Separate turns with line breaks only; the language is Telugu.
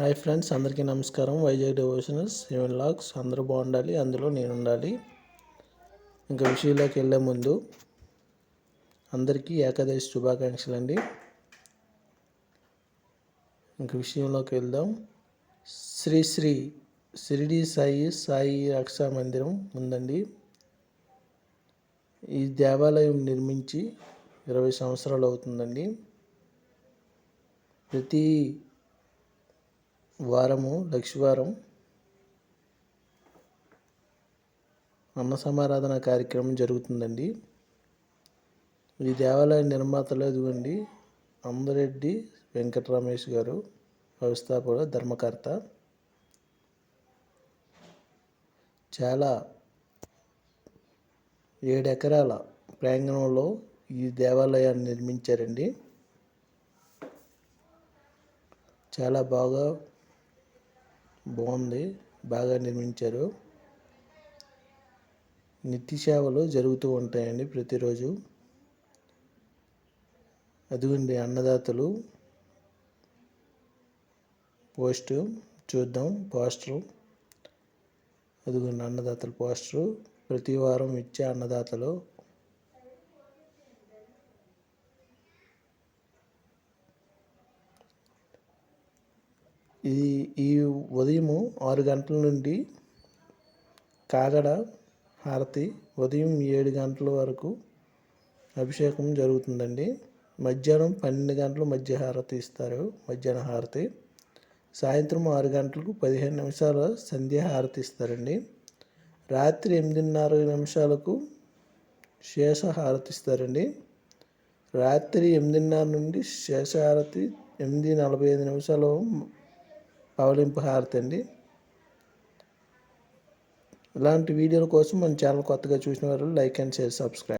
హాయ్ ఫ్రెండ్స్, అందరికీ నమస్కారం. వైజాగ్ డివోషనల్స్ 7 లాక్స్ అందరూ బాగుండాలి, అందులో నేను ఉండాలి. ఇంకా విషయంలోకి వెళ్ళే ముందు అందరికీ ఏకాదశి శుభాకాంక్షలు అండి. ఇంక విషయంలోకి వెళ్దాం. శ్రీ శ్రీ షిరిడి సాయి రక్షా మందిరం ఉందండి. ఈ దేవాలయం నిర్మించి 20 సంవత్సరాలు అవుతుందండి. ప్రతి వారము లక్షవారం అన్న సమారాధన కార్యక్రమం జరుగుతుందండి. ఈ దేవాలయ నిర్మాతలు ఇదిగోండి అంబరెడ్డి వెంకట రమేష్ గారు, వ్యవస్థాపక ధర్మకర్త. చాలా 7 ఎకరాల ప్రాంగణంలో ఈ దేవాలయాన్ని నిర్మించారండి. చాలా బాగుంది, బాగా నిర్మించారు. నిత్య సేవలు జరుగుతూ ఉంటాయండి ప్రతిరోజు. అదిగోండి అన్నదాతలు పోస్టరు. అదిగోండి అన్నదాతలు పోస్టరు. ప్రతి వారం ఇచ్చే అన్నదాతలు. ఈ ఉదయం 6 గంటల నుండి కాగడ హారతి, ఉదయం 7 గంటల వరకు అభిషేకం జరుగుతుందండి. మధ్యాహ్నం 12 గంటలు మధ్య హారతి ఇస్తారు, మధ్యాహ్న హారతి. సాయంత్రం 6 గంటలకు 15 నిమిషాల సంధ్యా హారతి ఇస్తారండి. రాత్రి 8:30 శేష హారతి ఇస్తారండి. రాత్రి 8:30 నుండి శేష హారతి, 8:45 పవలింపు హారతి అండి. ఇలాంటి వీడియోల కోసం మన ఛానల్ కొత్తగా చూసిన వారు లైక్ అండ్ షేర్, సబ్స్క్రైబ్.